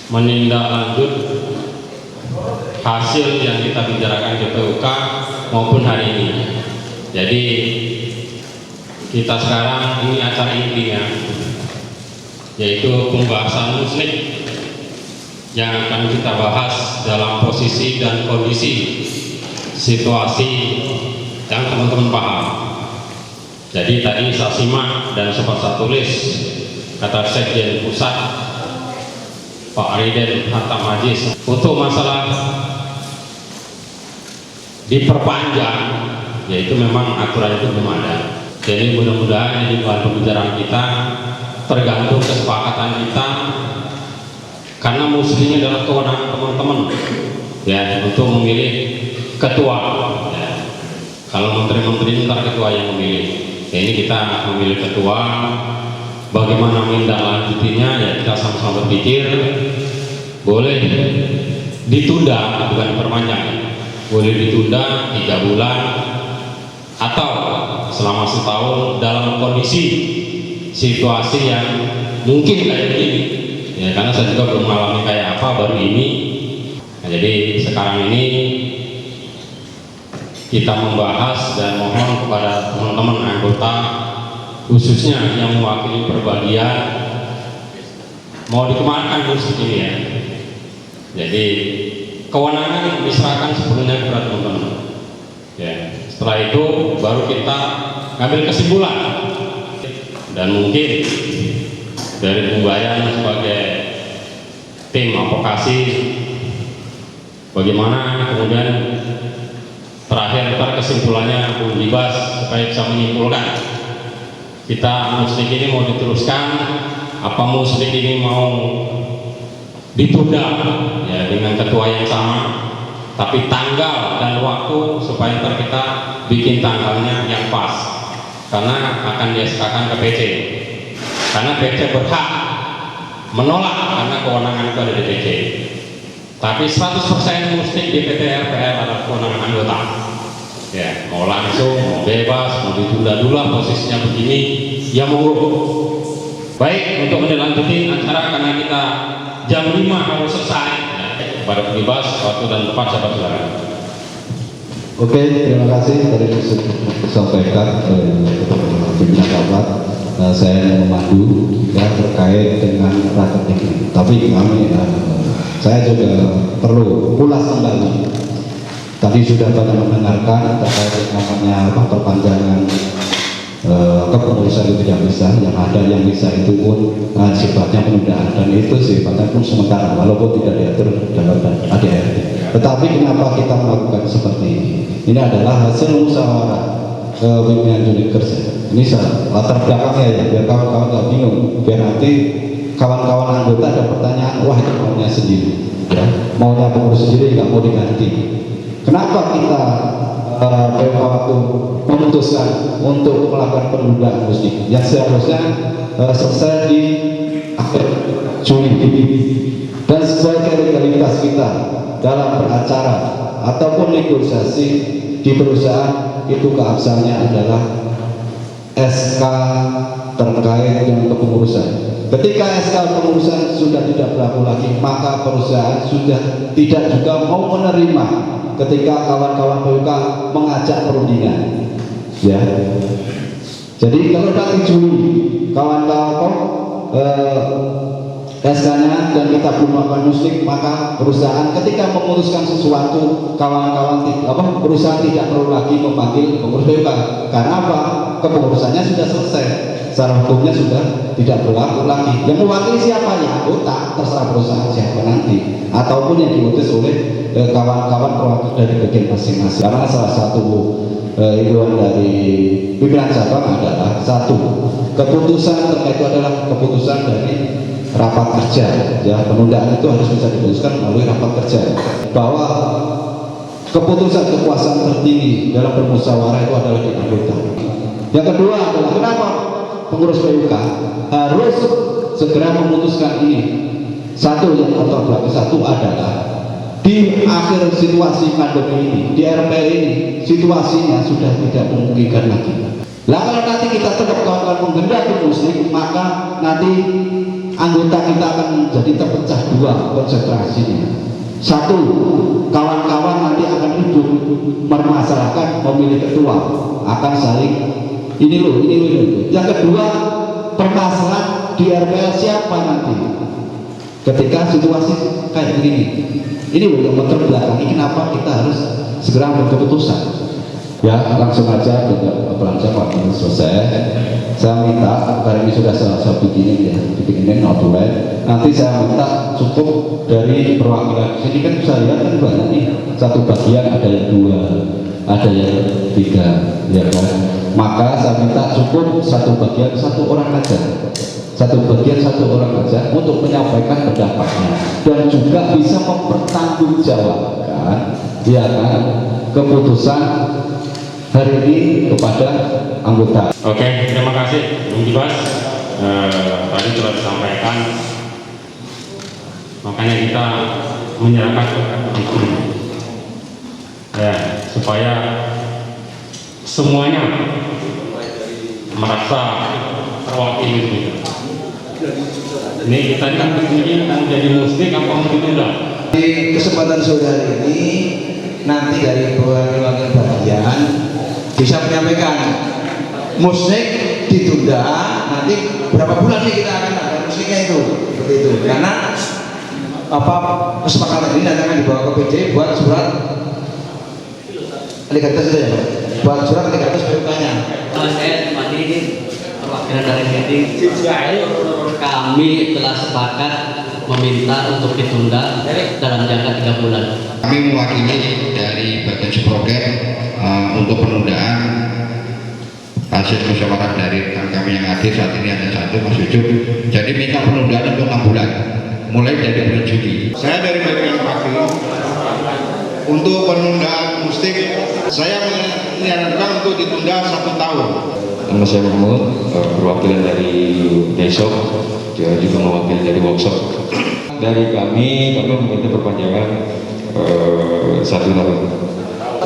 menindaklanjut hasil yang kita bicarakan di PUK maupun hari ini. Jadi kita sekarang ini acara intinya, yaitu pembahasan muslim yang akan kita bahas dalam posisi dan kondisi situasi yang teman-teman paham. Jadi tadi saya simak dan sempat saya tulis kata Sekjen Pusat Pak Riden Hatam Majis untuk masalah diperpanjang, yaitu memang aturan itu belum ada. Jadi mudah-mudahan di bahan pembicaraan kita tergantung kesepakatan kita, karena muslimnya adalah kewenangan teman-teman ya untuk memilih ketua ya. Kalau menteri-menteri ntar ketua yang memilih ya, ini kita memilih ketua. Bagaimana menindaklanjutinya ya kita sama-sama berpikir. Boleh ditunda, bukan diperpanjang, boleh ditunda 3 bulan atau selama setahun dalam kondisi situasi yang mungkin kayak begini ya, karena saya juga belum mengalami kayak apa baru ini. Nah, jadi sekarang ini kita membahas dan mohon kepada teman-teman anggota khususnya yang mewakili perbagian mau dikemanakan khusus ini ya. Jadi kewenangan diserahkan sepenuhnya kepada teman-teman ya. Setelah itu baru kita ngambil kesimpulan, dan mungkin dari pembayaran sebagai tim advokasi bagaimana kemudian terakhir kesimpulannya Bung Libas supaya bisa menyimpulkan kita muslik ini mau diteruskan apa muslik ini mau ditunda ya dengan ketua yang sama, tapi tanggal dan waktu supaya ntar kita bikin tanggalnya yang pas, karena akan dieskakan ke PC, karena PC berhak menolak karena kewenangan itu ada di PC, tapi 100% muslik di PT RPR adalah kewenangan anggota ya, mau langsung, mau bebas, mau ditunda dulu posisinya begini ya monggo. Baik, untuk menlanjuti acara karena kita jam 5 harus selesai ya. Pada bebas waktu dan tempat sahabat silakan. Oke, terima kasih tadi disampaikan oleh pimpinan rapat. Saya memandu ya terkait dengan rapat ini. Tapi kami saya juga perlu ulas kembali. Tadi sudah banyak mendengarkan terkait namanya perpanjangan kepengurusan itu tidak bisa, yang ada yang bisa itu pun sifatnya penundaan, dan itu sifatnya pun sementara walaupun tidak diatur dalam ADRT. Tetapi kenapa kita melakukan seperti ini? Ini adalah hasil musyawarah pimpinan unit kerja. Ini latar belakangnya ya, biar kawan-kawan nggak bingung, biar nanti kawan-kawan anggota ada pertanyaan, wah itu maunya sendiri ya, maunya pengurus sendiri nggak mau diganti. Kenapa kita waktu memutuskan untuk melakukan penundaan musik yang seharusnya selesai di akhir Juli, dan sebagai legalitas kita dalam beracara ataupun negosiasi di perusahaan itu keabsahannya adalah SK terkait dengan kepengurusan. Ketika SK kepengurusan sudah tidak berlaku lagi, maka perusahaan sudah tidak juga mau menerima ketika kawan-kawan PUK mengajak perundingan ya. Jadi kalau nanti Juli kawan-kawan SK-nya dan kita belum melakukan muslik, maka perusahaan ketika memutuskan sesuatu kawan-kawan perusahaan tidak perlu lagi memanggil pengurus PUK. Karena apa? Kepengurusannya sudah selesai, secara hukumnya sudah tidak berlaku lagi. Yang mewakili siapa? Ya anggota, terserah perusahaan siapa nanti, ataupun yang diutus oleh kawan-kawan perwakilan dari bagian masing-masing. Karena salah satu himbauan dari pimpinan cabang adalah satu, keputusan terkait itu adalah keputusan dari rapat kerja ya, penundaan itu harus bisa diputuskan melalui rapat kerja, bahwa keputusan kekuasaan tertinggi dalam bermusyawarah itu adalah di anggota. Yang kedua adalah kenapa pengurus PUK harus segera memutuskan ini. Satu yang latar belakang satu adalah di akhir situasi pandemi ini, di RPL ini situasinya sudah tidak memungkinkan lagi. Lah kalau nanti kita tetap kawan-kawan menghendaki muslim, maka nanti anggota kita akan jadi terpecah dua konsentrasinya. Satu, kawan-kawan nanti akan duduk mermasalahkan memilih ketua, akan saling ini loh. Yang kedua, permasalahan di RPL siapa nanti ketika situasi kayak begini. Ini loh yang terbelakangi kenapa kita harus segera membuat keputusan. Ya, langsung aja belanja Pak, ini selesai. Saya minta karena ini sudah saya bikinin notulen. Nanti saya minta cukup dari perwakilan. Sini kan bisa lihat kan banyak nih. Satu bagian ada yang 2, ada yang 3, ya kan. Maka saya minta cukup satu bagian 1 orang aja. Satu bagian 1 orang aja untuk menyampaikan pendapatnya dan juga bisa mempertanggungjawabkan, ya kan, keputusan hari ini kepada anggota. Oke, terima kasih Bung Gibas. Tadi sudah disampaikan, makanya kita menyerahkan itu ya, supaya semuanya merasa terwakili gitu. Ini kita kan begini mau jadi musik apa mau ditunda? Di kesempatan sore ini nanti dari perwakilan bagian bisa menyampaikan musik ditunda, nanti berapa bulan sih kita akan ada musiknya itu, seperti itu. Karena apa kesepakatan ini nanti akan dibawa ke PD buat surat legatus itu ya Pak, buat surat legatus PUK-nya. Saya tadi perwakilan dari PD, kami telah sepakat meminta untuk ditunda dalam jangka 3 bulan. Kami mewakili dari bagian Suproger untuk penundaan hasil musyawarah dari rekan kami yang hadir saat ini ada 1 Mas Ucup. Jadi minta penundaan untuk 6 bulan, mulai dari bulan Juli. Saya dari bagian Pakti untuk penundaan musik, saya menyarankan untuk ditunda 1 tahun. Nama saya Mahmud, perwakilan dari Desok, juga mewakili dari workshop. Dari kami meminta perpanjangan 1 tahun.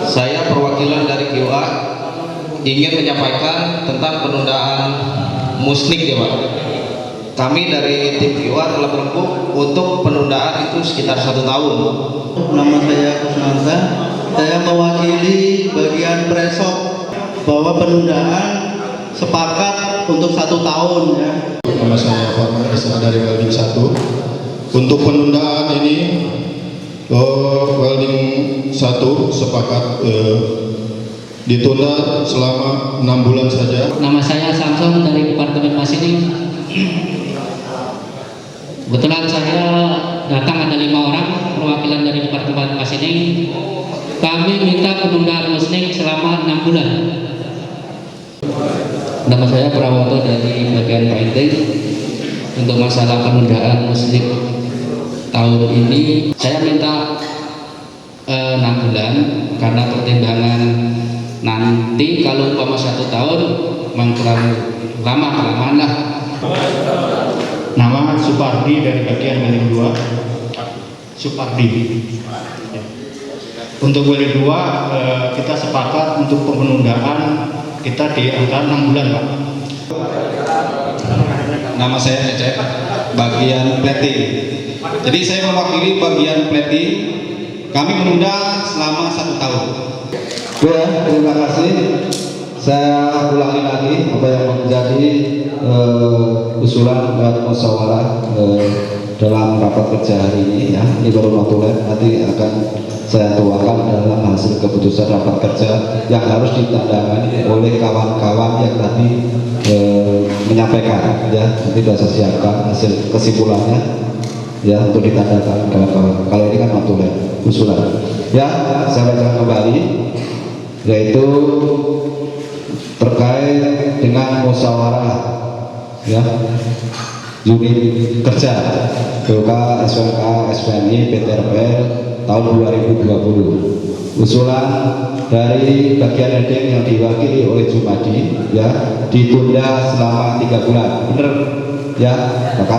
Saya perwakilan dari QA ingin menyampaikan tentang penundaan musnik ya Pak. Kami dari tim QA telah berembuk untuk penundaan itu sekitar 1 tahun. Nama saya Kusnanta, saya mewakili bagian Presok bahwa penundaan sepakat untuk 1 tahun ya. Nama saya Farman Esa dari Welding 1. Untuk penundaan ini Welding 1 sepakat ditunda selama 6 bulan saja. Nama saya Samson dari Departemen Masining. Kebetulan saya datang ada 5 orang perwakilan dari Departemen Masining. Kami minta penundaan musnik selama 6 bulan. Nama saya Prawoto dari bagian painting. Untuk masalah penundaan musik tahun ini saya minta 6 bulan karena pertimbangan nanti kalau umpama 1 tahun memang terlalu lama kelamaan lah. Nama Supardi dari bagian Welding 2. Supardi. Untuk Welding 2 kita sepakat untuk penundaan kita di angka 6 bulan Pak. Nama saya Cecep, bagian plating. Jadi saya mewakili bagian plating. Kami menunda selama 1 tahun. Ya, terima kasih. Saya ulangi lagi apa yang menjadi usulan dan musyawarah dalam rapat kerja hari ini ya. Ini baru notulen, nanti akan saya tuangkan dalam hasil keputusan rapat kerja yang harus ditandangani oleh kawan-kawan yang tadi menyampaikan ya. Nanti sudah saya siapkan hasil kesimpulannya ya untuk ditandakan kawan-kawan. Kalau ini kan notulen usulan ya. Saya bacakan kembali, yaitu terkait dengan musyawarah ya unit kerja PUK SWK SPNI PTRPL tahun 2020. Usulan dari bagian heading yang diwakili oleh Jumadi ya ditunda selama 3 bulan. Bener ya, maka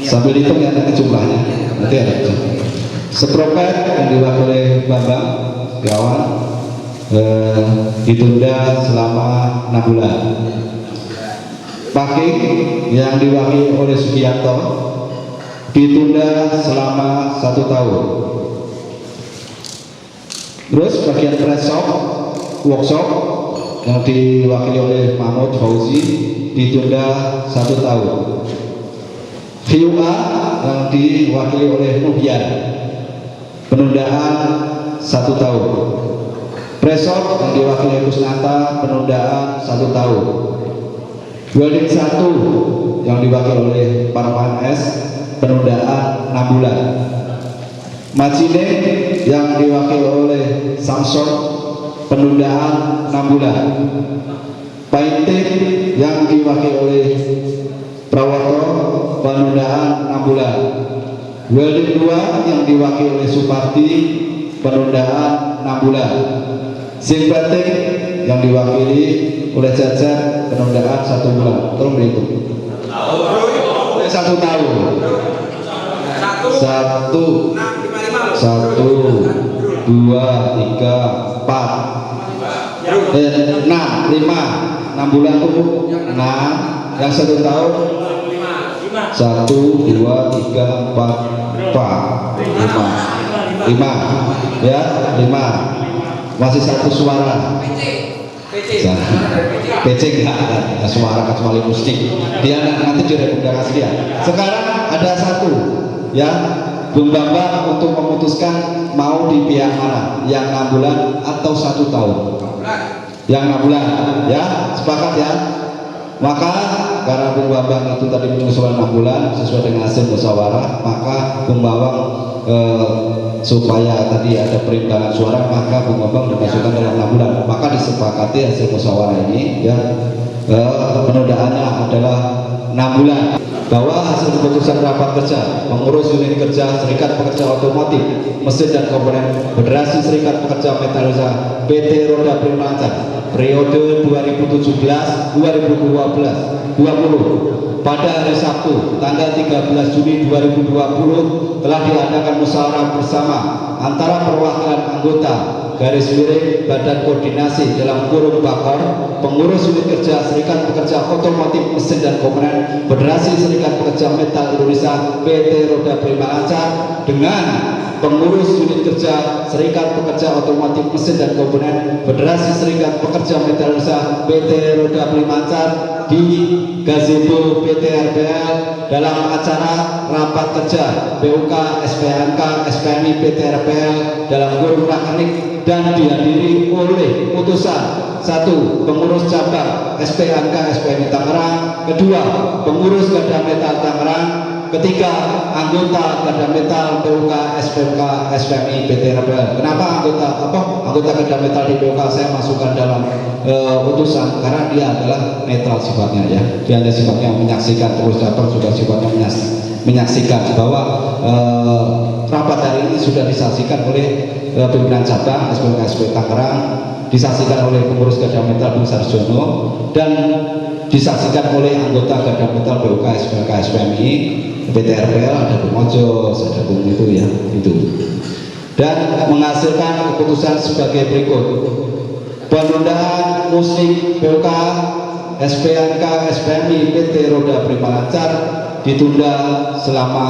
sambil hitung ya nanti jumlahnya nanti ada. Seproket yang diwakili oleh Bambang Setiawan ditunda selama 6 bulan. Packing yang diwakili oleh Sugianto ditunda selama 1 tahun. Terus bagian press shop workshop yang diwakili oleh Mahmud Fauzi ditunda 1 tahun. VUA yang diwakili oleh Nuhyan penundaan 1 tahun. Press shop yang diwakili oleh Kusnanta penundaan 1 tahun. Welding 1 yang diwakili oleh Parman S penundaan 6 bulan. Majine yang diwakili oleh Samson penundaan 6 bulan. Painting yang diwakili oleh Prawoto penundaan 6 bulan. Welding 2 yang diwakili oleh Supardi penundaan 6 bulan. Sintetik yang diwakili oleh Jajar penundaan 1 bulan. Tolong dihitung. 1 tahun. 1, 2, 3, 4, 6, 5 bulan tuh 6. Yang 1 tahun 1, 2, 3, 4, 5 ya, 5. Masih 1 suara. PC enggak ada suara kecuali musik. Dia nanti direkomendasi dia. Sekarang ada 1 ya, Bung Bambang untuk memutuskan mau di pihak mana, yang 6 bulan atau 1 tahun. Yang 6 bulan ya, sepakat ya. Maka karena Bung Bambang itu tadi mengusulkan 6 bulan sesuai dengan hasil musyawarah, maka Bung Bambang supaya tadi ada perimbangan suara, maka Bung Bambang dimasukkan dalam 6 bulan. Maka disepakati hasil musyawarah ini ya, penundaannya adalah 6 bulan. Bahwa hasil keputusan rapat kerja pengurus unit kerja Serikat Pekerja Otomotif Mesin dan Komponen Federasi Serikat Pekerja Metalurgia PT Roda Prima Lancar periode 2017-2020 pada hari Sabtu tanggal 13 Juni 2020 telah diadakan musyawarah bersama antara perwakilan anggota garis miring Badan Koordinasi dalam kurung Bakor pengurus unit kerja Serikat Pekerja Otomotif Mesin dan Komponen Federasi Serikat Pekerja Metal Indonesia PT Roda Prima Lancar dengan pengurus unit kerja Serikat Pekerja Otomotif Mesin dan Komponen Federasi Serikat Pekerja Metal Indonesia PT Roda Prima Lancar di Gazebo PT RBL dalam acara rapat kerja BUK SPNK SPMI PT RBL dalam kurung rakenik dan dihadiri oleh putusan 1. Pengurus cabang SPNK SPMI Tangerang, 2. Pengurus Garda Metal Tangerang, 3. Anggota Garda Metal BUK SPMK SPMI PT RBL. Kenapa anggota Garda Metal di BUK saya masukkan dalam putusan? Karena dia adalah netral sifatnya ya. Dia hanya sifatnya menyaksikan, pengurus cabang juga sifatnya menyaksikan bahwa rapat hari ini sudah disaksikan oleh pimpinan cabang SPMK SPMI Tangerang, disaksikan oleh pengurus Garda Metal Bung Sarjono, dan disaksikan oleh anggota Garda Metal BUK SPMK SPMI PT RBL, ada Bung Mojos, ada Bung itu ya, itu, dan menghasilkan keputusan sebagai berikut. Penundaan musik BUK SPNK SPMI PT Roda Prima Lancar ditunda selama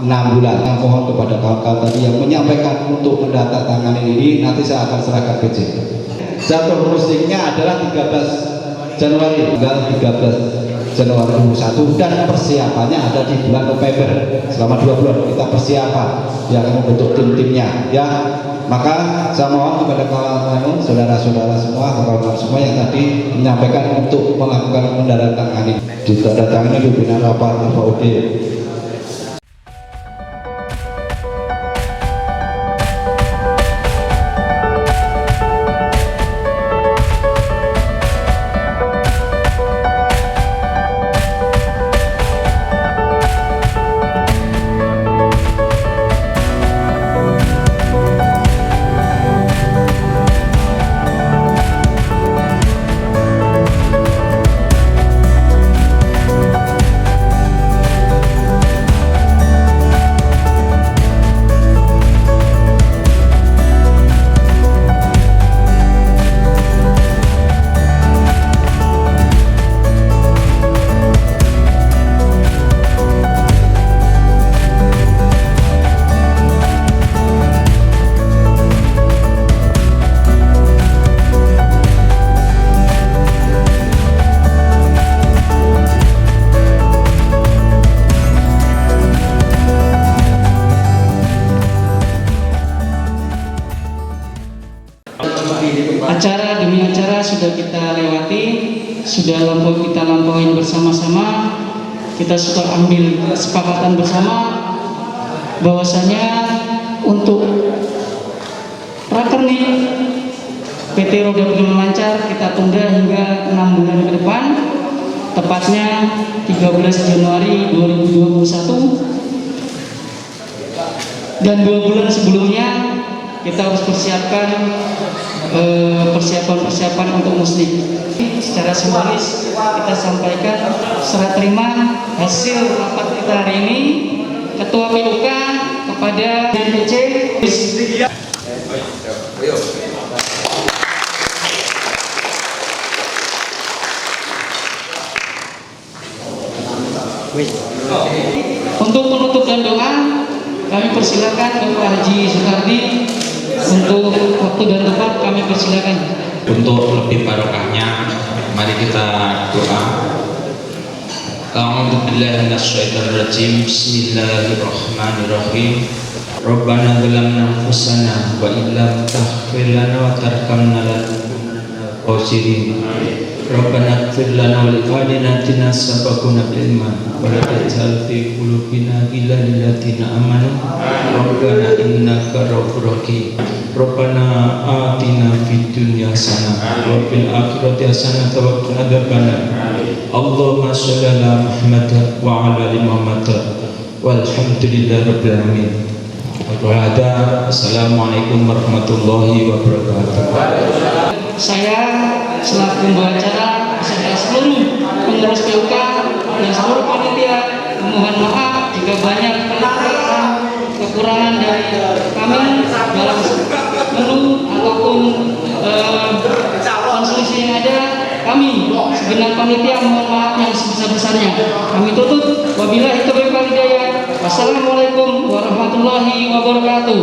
6 bulan. Yang mohon kepada kawan-kawan tadi yang menyampaikan untuk mendatangani ini, nanti saya akan serahkan PJ. Jatuh musiknya adalah 13 Januari, tanggal 13 Januari 2021, dan persiapannya ada di bulan November. Selama 2 bulan kita persiapan yang membentuk tim-timnya ya. Maka saya mohon kepada kawan-kawan, saudara-saudara semua, kawan-kawan semua yang tadi menyampaikan untuk melakukan mendatangani, ditandatangani pimpinan rapat FAUD. acara demi acara sudah kita lewati, sudah kita lampauin bersama-sama. Kita sudah ambil kesepakatan bersama bahwasanya untuk rakernik PT Roda Berjalan Lancar kita tunda hingga 6 bulan ke depan, tepatnya 13 Januari 2021. Dan 2 bulan sebelumnya kita harus persiapkan persiapan untuk muslim. Secara simbolis kita sampaikan serah terima hasil rapat kita hari ini Ketua PUK kepada DPC. Untuk penutup dan doa, kami persilakan Bapak Haji Soekardi untuk waktu dan tempat, kami persilakan. Untuk lebih barokahnya, mari kita doa. A'udzu billahi minasyaitonir rajim. Bismillahirrahmanirrahim. Rabbana zalamna anfusana wa illam taghfir lana wa tarhamna lanakunanna khasirin. Rabbana ighfir lana wa li ikhwanina sabaquna bil iman wa la taj'al fi qulubina ghillan lil ladzina amanu rabbana innaka ghafurur rahim. Rabbana atina fid dunya hasanah wa fil akhirati hasanah wa qina adzabannar. Allahumma shalli ala Muhammad wa ala ali Muhammad walhamdulillahi rabbil alamin. Assalamualaikum warahmatullahi wabarakatuh. Saya selaku pembawa acara beserta seluruh pengurus PUK dan seluruh panitia mohon maaf jika banyak kekurangan dari kami dalam menu ataupun konseling yang ada. Kami segenap panitia mohon maaf yang sebesar-besarnya. Kami tutup wabillahi taufiq wal hidayah. Wassalamualaikum warahmatullahi wabarakatuh.